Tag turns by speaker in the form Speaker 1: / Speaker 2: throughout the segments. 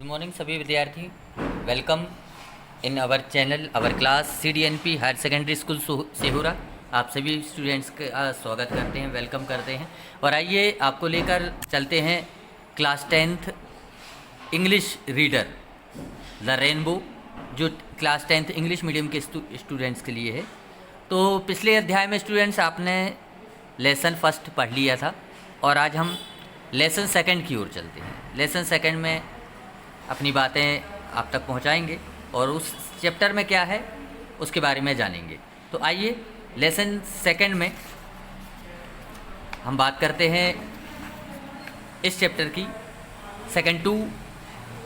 Speaker 1: Morning सभी विद्यार्थी। Welcome in our channel our class CDNP higher secondary school Sehura. आप सभी स्टूडेंट्स का स्वागत करते हैं, वेलकम करते हैं। और आइए आपको लेकर चलते हैं class 10th English reader the rainbow, जो क्लास 10th इंग्लिश मीडियम के स्टूडेंट्स के लिए है। तो पिछले अध्याय में स्टूडेंट्स आपने लेसन फर्स्ट पढ़ लिया था और आज हम लेसन सेकंड की ओर चलते हैं। लेसन सेकंड में अपनी बातें आप तक पहुंचाएंगे और उस चैप्टर में क्या है उसके बारे में जानेंगे। तो आइए लेसन सेकंड में हम बात करते हैं इस चैप्टर की।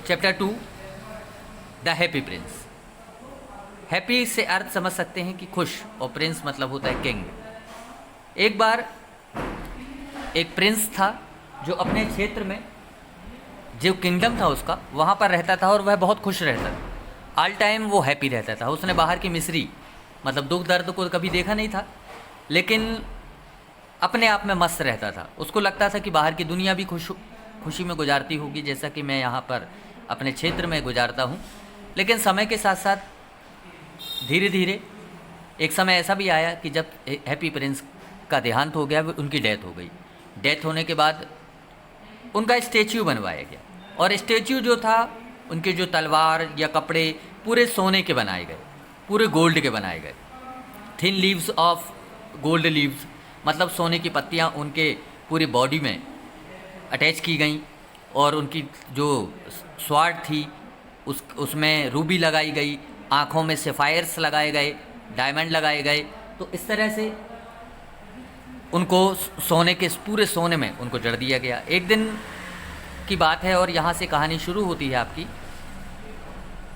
Speaker 1: Chapter 2 the happy Prince. Happy से अर्थ समझ सकते हैं कि खुश, और प्रिंस मतलब होता है किंग। एक बार एक प्रिंस था जो अपने क्षेत्र में जो किंगडम था उसका, वहाँ पर रहता था और वह बहुत खुश रहता था। ऑल टाइम वो हैप्पी रहता था। उसने बाहर की मिस्री मतलब दुख दर्द को कभी देखा नहीं था, लेकिन अपने आप में मस्त रहता था। उसको लगता था कि बाहर की दुनिया भी खुशी में गुजारती होगी जैसा कि मैं यहाँ पर अपने क्षेत्र में गुजारता हूँ। लेकिन समय के साथ साथ धीरे धीरे एक समय ऐसा भी आया कि जब हैप्पी प्रिंस का देहांत हो गया, उनकी डेथ हो गई। डेथ होने के बाद उनका स्टैच्यू बनवाया गया, और स्टैच्यू जो था, उनके जो तलवार या कपड़े पूरे सोने के बनाए गए, पूरे गोल्ड के बनाए गए। Thin leaves of gold leaves मतलब सोने की पत्तियां उनके पूरी बॉडी में अटैच की गई, और उनकी जो स्वार्ड थी उसमें रूबी लगाई गई, आँखों में सेफायर्स लगाए गए, डायमंड लगाए गए। तो इस तरह से उनको सोने के पूरे सोने में उनको जड़ दिया गया। एक दिन की बात है और यहाँ से कहानी शुरू होती है आपकी।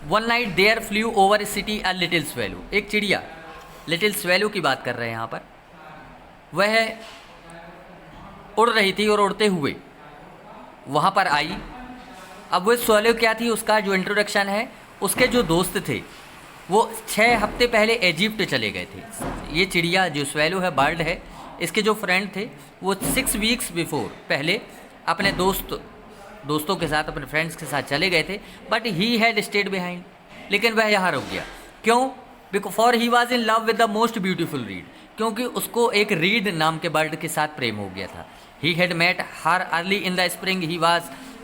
Speaker 1: One night there flew over city a little swallow. एक चिड़िया लिटिल स्वेलो की बात कर रहे हैं यहाँ पर। वह उड़ रही थी और उड़ते हुए वहाँ पर आई। अब वह स्वेलो क्या थी, उसका जो इंट्रोडक्शन है, उसके जो दोस्त थे वो 6 हफ्ते पहले इजिप्ट चले गए थे। ये चिड़िया जो स्वेलो है, बर्ड है, इसके जो फ्रेंड थे वो 6 वीक्स बिफोर पहले अपने दोस्तों के साथ, अपने फ्रेंड्स के साथ चले गए थे। But he had state behind, लेकिन वह यहाँ रुक गया। क्यों? For he was in love with the most beautiful read. क्योंकि उसको एक रीड नाम के बर्ड के साथ प्रेम हो गया था। He had met her early in the spring. He was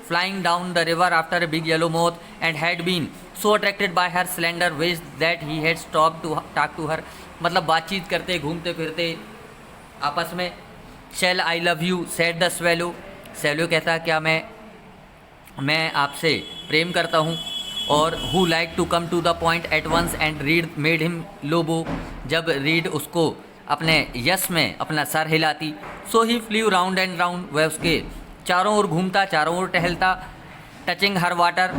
Speaker 1: flying down the river after a big yellow moth and had been so attracted by her slender waist that he had stop to talk to her. मतलब बातचीत करते, घूमते फिरते आपस में। Shall I love you said the swallow. Swallow कहता क्या मैं आपसे प्रेम करता हूँ। और who like to come to the point eight once and Reed made him Lobo. जब रीड उसको अपने यश में अपना सर हिलाती, so he flew round and round. वह उसके चारों ओर घूमता, चारों ओर टहलता। टचिंग हर वाटर,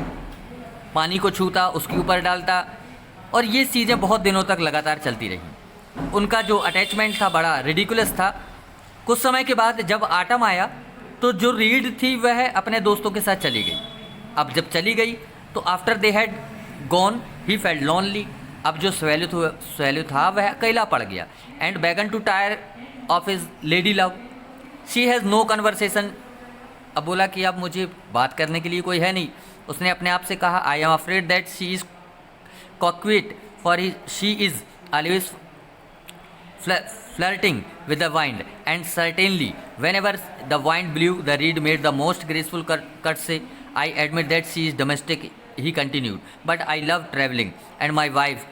Speaker 1: पानी को छूता, उसके ऊपर डालता। और ये चीज़ें बहुत दिनों तक लगातार चलती रहीं। उनका जो अटैचमेंट था बड़ा रिडिकुलस था। कुछ समय के बाद जब आटम आया तो जो रीड थी वह अपने दोस्तों के साथ चली गई। अब जब चली गई तो after they had gone he felt lonely. अब जो स्वेलो था वह अकेला पड़ गया। And began to tire of his lady love. She has no conversation. अब बोला कि अब मुझे बात करने के लिए कोई है नहीं। उसने अपने आप से कहा, I am afraid that she is coquette for she is always flirting with the wind, and certainly whenever the wind blew, the reed made the most graceful curtsy. I admit that she is domestic, he continued, but I love travelling, and my wife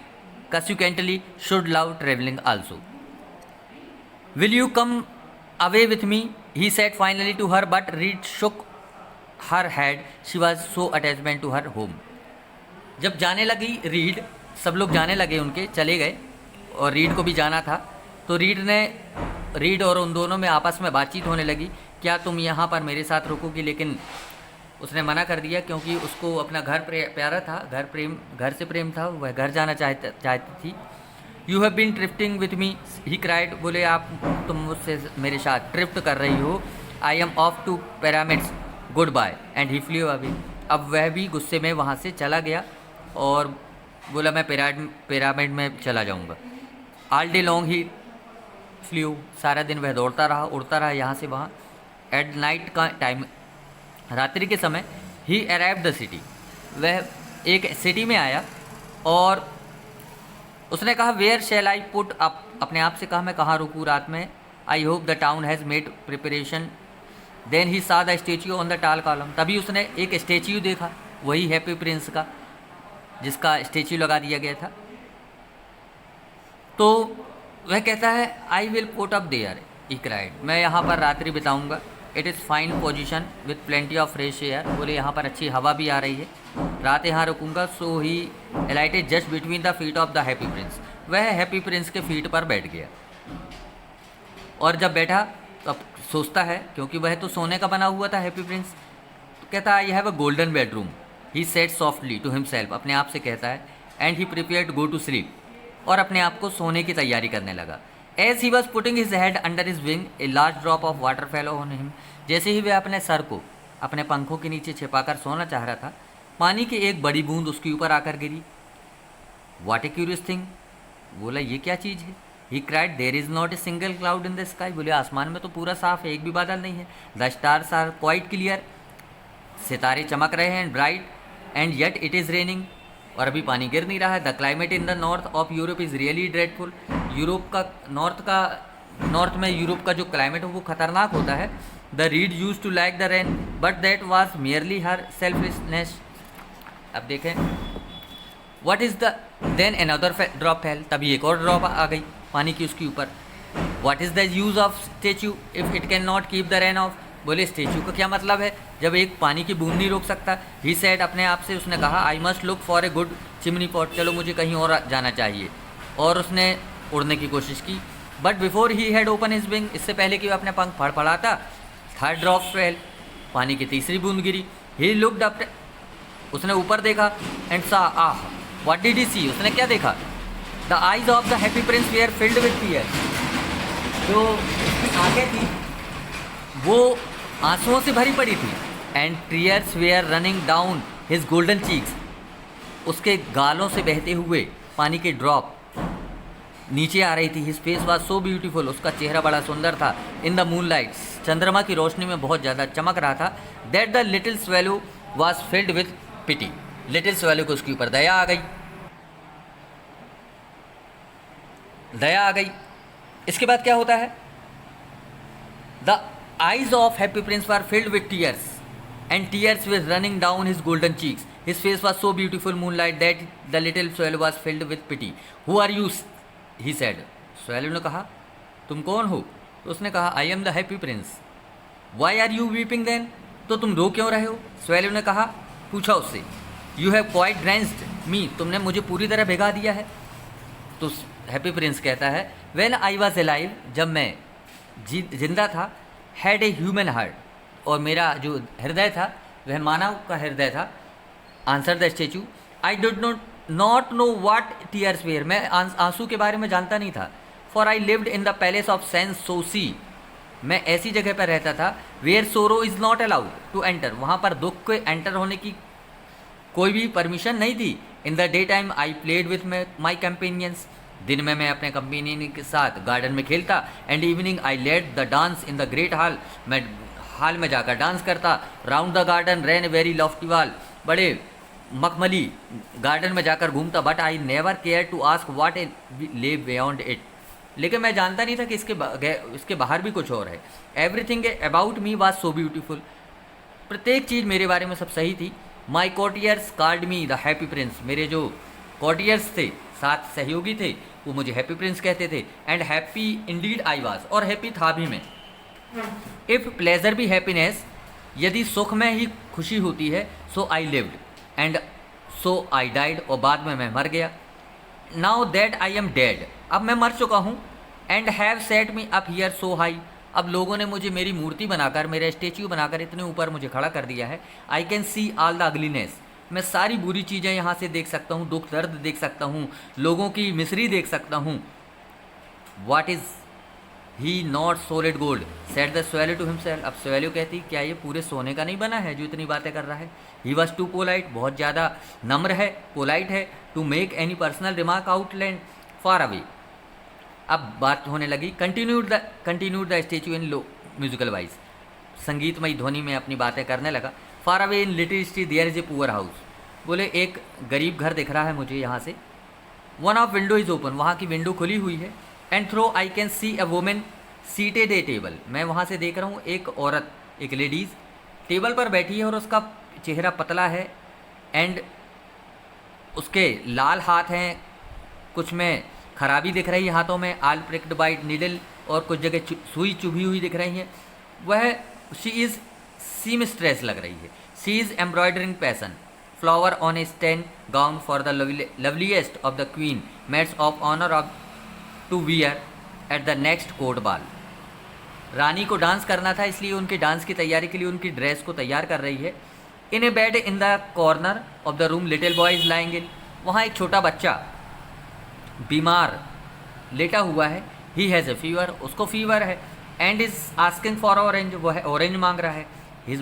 Speaker 1: consequently should love travelling also. Will you come away with me? He said finally to her, but reed shook her head. She was so attachment to her home. जब जाने लगी read, सब लोग जाने लगे, उनके चले गए और रीड को भी जाना था। तो रीड और उन दोनों में आपस में बातचीत होने लगी, क्या तुम यहाँ पर मेरे साथ रुकोगी? लेकिन उसने मना कर दिया क्योंकि उसको अपना घर प्यारा था, घर से प्रेम था, वह घर जाना चाहती थी। You have been trifling with me, he cried. बोले तुम मुझसे मेरे साथ ट्रिफ्ट कर रही हो। I am off to pyramids, goodbye. And he flew away. अब वह भी गुस्से में वहाँ से चला गया और बोला मैं पिरामिड में चला जाऊँगा। ऑल डे लॉन्ग ही फ्लू, सारा दिन वह दौड़ता रहा, उड़ता रहा यहाँ से वहाँ। एट नाइट का टाइम, रात्रि के समय, ही अराइव्ड द सिटी, वह एक सिटी में आया और उसने कहा where shall I put up, अपने आप से कहा मैं कहाँ रुकूँ रात में। I hope the town has made preparation. Then he saw the statue on the tall column, तभी उसने एक स्टेच्यू देखा, वही हैप्पी प्रिंस का, जिसका स्टेच्यू लगा दिया गया था। तो वह कहता है I will put up there, he cried, मैं यहाँ पर रात्रि बिताऊँगा। It is fine position with plenty of fresh air, बोले यहाँ पर अच्छी हवा भी आ रही है, रात यहाँ रुकूंगा। So he alighted just between the feet of the happy Prince, वह हैप्पी प्रिंस के फीट पर बैठ गया। और जब बैठा तो अब सोचता है, क्योंकि वह तो सोने का बना हुआ था हैप्पी प्रिंस, तो कहता है I have a golden bedroom, he said softly to himself, अपने आप से कहता है, and he prepare to go to sleep, और अपने आप को सोने की तैयारी करने लगा। As he was putting his head under his wing a large drop of water fell on him, जैसे ही वह अपने सर को अपने पंखों के नीचे छिपाकर सोना चाह रहा था, पानी की एक बड़ी बूंद उसके ऊपर आकर गिरी। व्हाट ए क्यूरियस थिंग, बोला ये क्या चीज़ है। He cried there is not a single cloud in the sky, बोले आसमान में तो पूरा साफ है, एक भी बादल नहीं है। The stars are quite clear, सितारे चमक रहे हैं, bright, and yet it is raining, और अभी पानी गिर नहीं रहा है। The climate in the north of Europe is really dreadful, Europe का नॉर्थ में यूरोप का जो क्लाइमेट है वो खतरनाक होता है। The reed used to like the rain but that was merely her selfishness. अब देखें, what is the then another drop fail, तभी एक और ड्रॉप आ गई पानी की उसके ऊपर। What is the use of statue if it can not keep the rain of, बोले स्टेच्यू का क्या मतलब है जब एक पानी की बूंद नहीं रोक सकता। ही सेड, अपने आप से उसने कहा, I must look for a good chimney pot, चलो मुझे कहीं और जाना चाहिए, और उसने उड़ने की कोशिश की। But before he had open his wing, इससे पहले कि वह अपने पंख फड़फड़ाता, थर्ड ड्रॉप फेल, पानी की तीसरी बूंद गिरी। ही लुक्ड अप, उसने ऊपर देखा, एंड सा आह, व्हाट डिड ही सी, उसने क्या देखा। The eyes of the happy prince were filled with tear, जो आंखें थी वो आंसुओं से भरी पड़ी थी। And tears were running down his golden cheeks, उसके गालों से बहते हुए पानी के ड्रॉप नीचे आ रही थी। His face was so beautiful, उसका चेहरा बड़ा सुंदर था। इन द मून लाइट, चंद्रमा की रोशनी में बहुत ज़्यादा चमक रहा था। That the little swallow was filled with pity, little swallow को उसके ऊपर दया आ गई, दया आ गई। इसके बाद क्या होता है, the eyes of happy prince were filled with tears and tears were running down his golden cheeks. His face was so beautiful moonlight that the little swallow was filled with pity. Who are you, he said. swallow ने कहा तुम कौन हो, तो उसने कहा I am the happy prince. Why are you weeping then, तो तुम रो क्यों रहे हो। swallow ने कहा, पूछा उससे, You have quite drenched me, तुमने मुझे पूरी तरह भिगा दिया है। तो हैप्पी प्रिंस कहता है, When I was alive, जब मैं जिंदा था, हैड ए ह्यूमन हार्ट, और मेरा जो हृदय था वह मानव का हृदय था। Answer the statue, I did not know what tears were, मैं आंसू के बारे में जानता नहीं था। For I lived in the palace of Sans Souci, मैं ऐसी जगह पर रहता था where sorrow is not allowed to enter, वहाँ पर दुख के एंटर होने की कोई भी परमिशन नहीं थी। In the day time I played with my companions, दिन में मैं अपने कंपेनियन के साथ गार्डन में खेलता। And evening I led the dance in the great hall, मैं हॉल में जाकर डांस करता। Round the garden ran very lofty wall, बड़े मखमली गार्डन में जाकर घूमता। But I never care to ask what lay beyond it, लेकिन मैं जानता नहीं था कि इसके बाहर भी कुछ और है। Everything about me was so beautiful, प्रत्येक चीज़ मेरे बारे में सब सही थी। My courtiers called me the happy Prince, मेरे जो कॉर्टियर्स थे, साथ सहयोगी थे, वो मुझे हैप्पी प्रिंस कहते थे। And happy Indeed I was, और हैप्पी था भी मैं। इफ़ प्लेजर भी हैप्पीनेस, यदि सुख में ही खुशी होती है, so I lived and so I died, और बाद में मैं मर गया। Now that I am dead, अब मैं मर चुका हूँ। And have set me up here so high, अब लोगों ने मुझे मेरी मूर्ति बनाकर, मेरा स्टेच्यू बनाकर इतने ऊपर मुझे खड़ा कर दिया है। आई can see all the ugliness, मैं सारी बुरी चीज़ें यहाँ से देख सकता हूँ, दुख दर्द देख सकता हूँ, लोगों की मिसरी देख सकता हूँ। What is he not solid gold, said the swallow to himself, अब स्वेलो कहती क्या ये पूरे सोने का नहीं बना है जो इतनी बातें कर रहा है। ही वॉज टू पोलाइट, बहुत ज़्यादा नम्र है, पोलाइट है, to make any personal remark out loud far away. अब बात होने लगी, continued the statue in low musical voice, संगीतमयी ध्वनि में अपनी बातें करने लगा। Far away in little city there is a poor house, बोले एक गरीब घर दिख रहा है मुझे यहाँ से। One of window is open, वहाँ की विंडो खुली हुई है। And through I can see a woman seated a table, मैं वहाँ से देख रहा हूँ एक औरत, एक लेडीज़ टेबल पर बैठी है और उसका चेहरा पतला है एंड उसके लाल हाथ हैं, कुछ में खराबी दिख रही है हाथों में, आल प्रिक्ड बाई नीडल, और कुछ जगह सुई चुभी हुई दिख रही हैं। वह शी इज़ सीमस्ट्रेस लग रही है। She is embroidering passion flower on a stand gown for the loveliest of the queen maids of honour of to wear at the next court ball. रानी को डांस करना था, इसलिए उनके डांस की तैयारी के लिए उनकी ड्रेस को तैयार कर रही है। In a bed in the corner of the room little boy is lying in, वहाँ एक छोटा बच्चा बीमार लेटा हुआ है। ही हैज़ ए फीवर, उसको फीवर है। And is asking for orange, वो है ऑरेंज मांग रहा है। His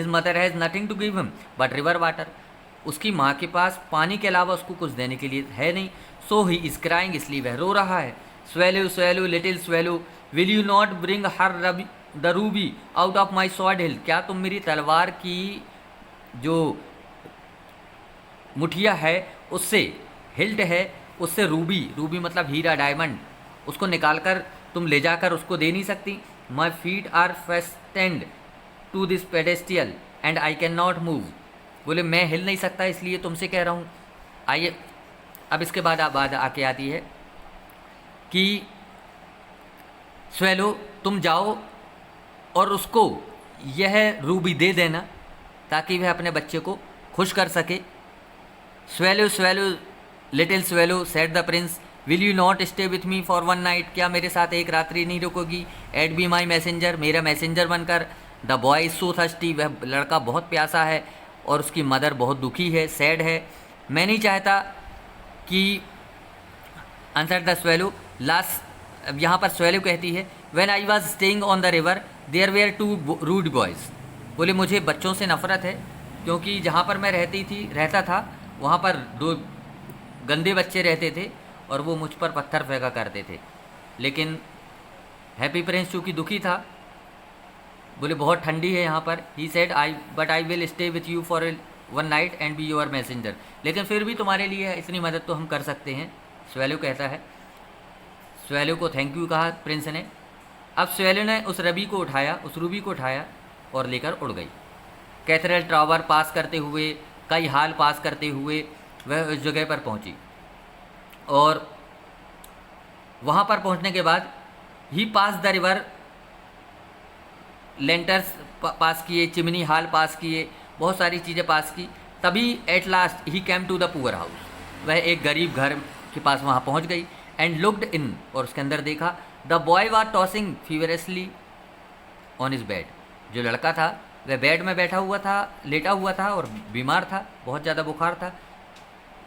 Speaker 1: mother has nothing to give him but river water, उसकी माँ के पास पानी के अलावा उसको कुछ देने के लिए है नहीं। सो ही इज क्राइंग, इसलिए वह रो रहा है। Swallow swallow little swallow will you not bring her the ruby out of my sword hilt, क्या तुम मेरी तलवार की जो मुठिया है उससे, हिल्ट है उससे रूबी, रूबी मतलब हीरा डायमंड, उसको निकालकर तुम ले जाकर उसको दे नहीं सकती। My feet are fastened to this pedestal and I can not move, बोले मैं हिल नहीं सकता इसलिए तुमसे कह रहा हूँ। आइए अब इसके बाद आके आती है कि स्वेलो तुम जाओ और उसको यह रूबी दे देना ताकि वह अपने बच्चे को खुश कर सके। Swallow swallow little swallow said the Prince will you not stay with me for one night, क्या मेरे साथ एक रात्रि नहीं रुकोगी। एड बी माई मैसेंजर, मेरा मैसेंजर बनकर। The boy is so thirsty, वह लड़का बहुत प्यासा है और उसकी मदर बहुत दुखी है, सैड है। मैं नहीं चाहता कि आंसर द स्वेलो लास्ट, अब यहाँ पर स्वेलो कहती है when I was staying on the river there were two rude boys, बोले मुझे बच्चों से नफरत है क्योंकि जहाँ पर मैं रहता था वहाँ पर दो गंदे बच्चे रहते थे और वो मुझ पर पत्थर फेंका करते थे। लेकिन हैप्पी प्रिंस चूँकि दुखी था, बोले बहुत ठंडी है यहाँ पर। He said I will stay with you for one night and be your messenger, लेकिन फिर भी तुम्हारे लिए इतनी मदद तो हम कर सकते हैं, स्वेलो कहता है। स्वेलो को थैंक यू कहा प्रिंस ने। अब स्वेलो ने उस रूबी को उठाया और लेकर उड़ गई। कैथेड्रल टावर पास करते हुए, कई हाल पास करते हुए वह उस जगह पर पहुंची और वहाँ पर पहुंचने के बाद ही पास द रिवर, लेंटर्स पास किए, चिमनी हाल पास किए, बहुत सारी चीज़ें पास की। तभी at last he came to the poor house, वह एक गरीब घर के पास वहाँ पहुँच गई। एंड लुक्ड इन, और उसके अंदर देखा। The boy was tossing feverishly on his bed, जो लड़का था वह बेड में बैठा हुआ था, लेटा हुआ था और बीमार था, बहुत ज़्यादा बुखार था।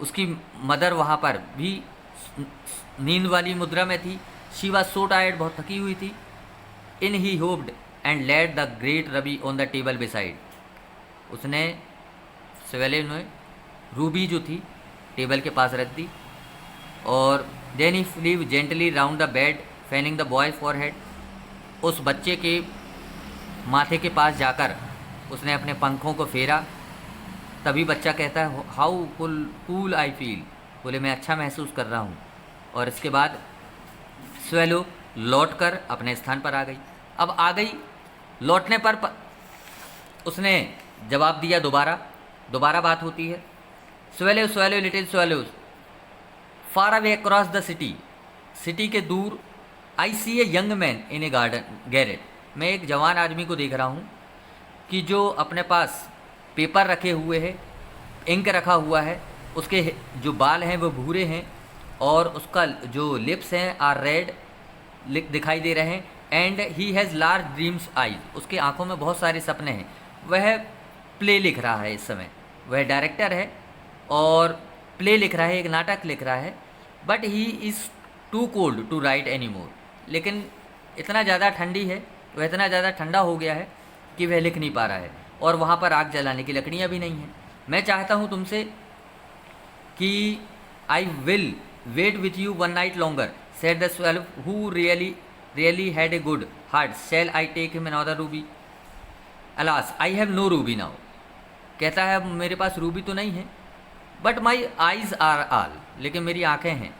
Speaker 1: उसकी मदर वहाँ पर भी नींद वाली मुद्रा में थी। शी वॉज सो टायर्ड, बहुत थकी हुई थी। In he hopped and laid the great ruby on the table beside, उसने स्वेलो ने रूबी जो थी टेबल के पास रख दी। और then he flew gently round the bed fanning the boy forehead, उस बच्चे के माथे के पास जाकर उसने अपने पंखों को फेरा। तभी बच्चा कहता है हाउ कूल आई फील, बोले मैं अच्छा महसूस कर रहा हूँ। और इसके बाद स्वेलो लौटकर अपने स्थान पर आ गई। अब आ गई, लौटने पर उसने जवाब दिया, दोबारा बात होती है। Swallow swallow little swallow far away across the city के दूर। I see a young man in a garret, मैं एक जवान आदमी को देख रहा हूँ कि जो अपने पास पेपर रखे हुए है, इंक रखा हुआ है, उसके जो बाल हैं वो भूरे हैं और उसका जो लिप्स हैं आर रेड दिखाई दे रहे हैं। And he has large dreams eyes, उसके आंखों में बहुत सारे सपने हैं। वह प्ले लिख रहा है इस समय, वह डायरेक्टर है और प्ले लिख रहा है, एक नाटक लिख रहा है। But he is too cold to write any more, लेकिन इतना ज़्यादा ठंडी है, वह इतना ज़्यादा ठंडा हो गया है कि वह लिख नहीं पा रहा है और वहाँ पर आग जलाने की लकड़ियाँ भी नहीं हैं। मैं चाहता हूँ तुमसे कि I will wait with you one night longer, said the swallow who really had a good heart, shall I take him another ruby, alas I have no ruby now, कहता है मेरे पास रूबी तो नहीं है, but my eyes are all, लेकिन मेरी आँखें हैं।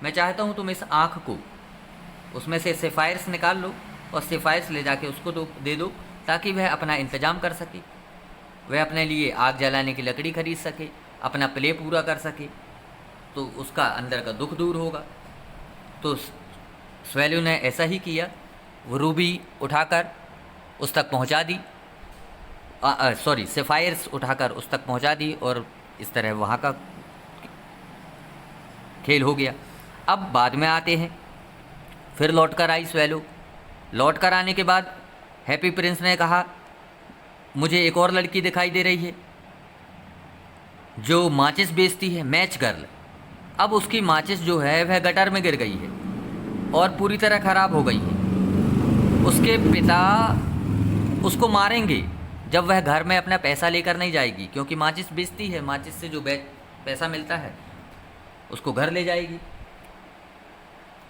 Speaker 1: मैं चाहता हूँ तुम इस आँख को, उसमें से सेफायर्स निकाल लो और सेफायर्स ले जाके उसको दे दो, ताकि वह अपना इंतज़ाम कर सके, वह अपने लिए आग जलाने की लकड़ी खरीद सके, अपना प्ले पूरा कर सके, तो उसका अंदर का दुख दूर होगा। तो स्वेलो ने ऐसा ही किया। वो रूबी उठाकर उस तक पहुंचा दी, सेफायर्स उठाकर उस तक पहुंचा दी, और इस तरह वहाँ का खेल हो गया। अब बाद में आते हैं, फिर लौट कर आई स्वेलो। लौट कर आने के बाद हैप्पी प्रिंस ने कहा मुझे एक और लड़की दिखाई दे रही है जो माचिस बेचती है, मैच गर्ल। अब उसकी माचिस जो है वह गटर में गिर गई है और पूरी तरह ख़राब हो गई है। उसके पिता उसको मारेंगे जब वह घर में अपना पैसा लेकर नहीं जाएगी, क्योंकि माचिस बेचती है, माचिस से जो पैसा मिलता है उसको घर ले जाएगी।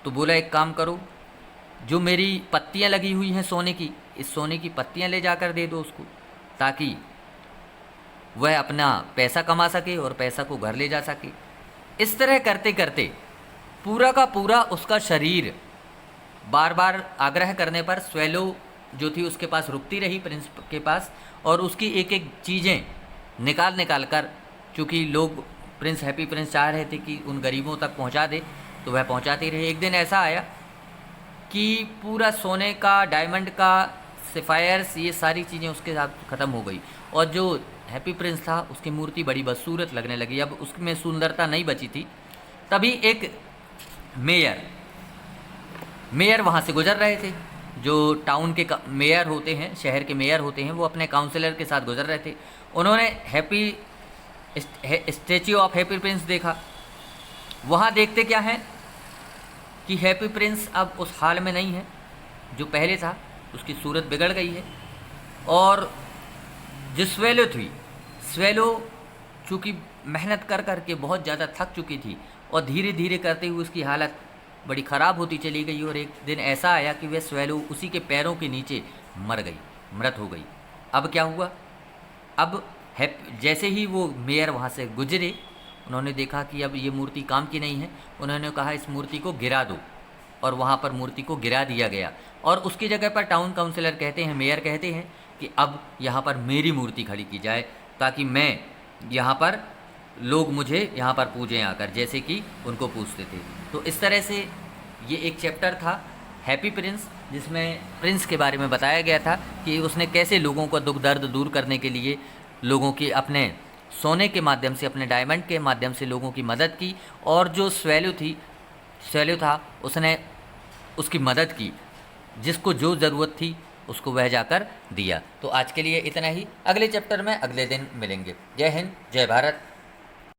Speaker 1: तो बोला एक काम करो, जो मेरी पत्तियां लगी हुई हैं सोने की, इस सोने की पत्तियां ले जाकर दे दो उसको, ताकि वह अपना पैसा कमा सके और पैसा को घर ले जा सके। इस तरह करते करते पूरा का पूरा उसका शरीर बार बार आग्रह करने पर स्वेलो जो थी उसके पास रुकती रही, प्रिंस के पास, और उसकी एक एक चीज़ें निकाल कर, चूँकि लोग प्रिंस हैप्पी प्रिंस चाह रहे थे कि उन गरीबों तक पहुंचा दे, तो वह पहुंचाती रही। एक दिन ऐसा आया कि पूरा सोने का, डायमंड का, सेफायर्स, ये सारी चीज़ें उसके साथ ख़त्म हो गई, और जो हैप्पी प्रिंस था उसकी मूर्ति बड़ी बदसूरत लगने लगी। अब उसमें सुंदरता नहीं बची थी। तभी एक मेयर वहाँ से गुजर रहे थे, जो टाउन के मेयर होते हैं, शहर के मेयर होते हैं, वो अपने काउंसलर के साथ गुजर रहे थे। उन्होंने स्टैच्यू ऑफ हैप्पी प्रिंस देखा। वहाँ देखते क्या है कि हैप्पी प्रिंस अब उस हाल में नहीं है जो पहले था, उसकी सूरत बिगड़ गई है। और जो स्वेलो थी, स्वेलो चूँकि मेहनत कर कर के बहुत ज़्यादा थक चुकी थी, और धीरे धीरे करते हुए उसकी हालत बड़ी ख़राब होती चली गई। और एक दिन ऐसा आया कि वह स्वेलो उसी के पैरों के नीचे मर गई, मृत हो गई। अब क्या हुआ, अब जैसे ही वो मेयर वहाँ से गुजरे, उन्होंने देखा कि अब ये मूर्ति काम की नहीं है। उन्होंने कहा इस मूर्ति को गिरा दो, और वहाँ पर मूर्ति को गिरा दिया गया। और उसकी जगह पर टाउन काउंसिलर कहते हैं, मेयर कहते हैं कि अब यहाँ पर मेरी मूर्ति खड़ी की जाए, ताकि मैं यहाँ पर, लोग मुझे यहाँ पर पूजें आकर, जैसे कि उनको पूछते थे। तो इस तरह से ये एक चैप्टर था हैप्पी प्रिंस, जिसमें प्रिंस के बारे में बताया गया था कि उसने कैसे लोगों का दुख दर्द दूर करने के लिए लोगों की, अपने सोने के माध्यम से, अपने डायमंड के माध्यम से लोगों की मदद की। और जो स्वेलो था उसने उसकी मदद की, जिसको जो ज़रूरत थी उसको वह जाकर दिया। तो आज के लिए इतना ही, अगले चैप्टर में अगले दिन मिलेंगे। जय हिंद, जय भारत।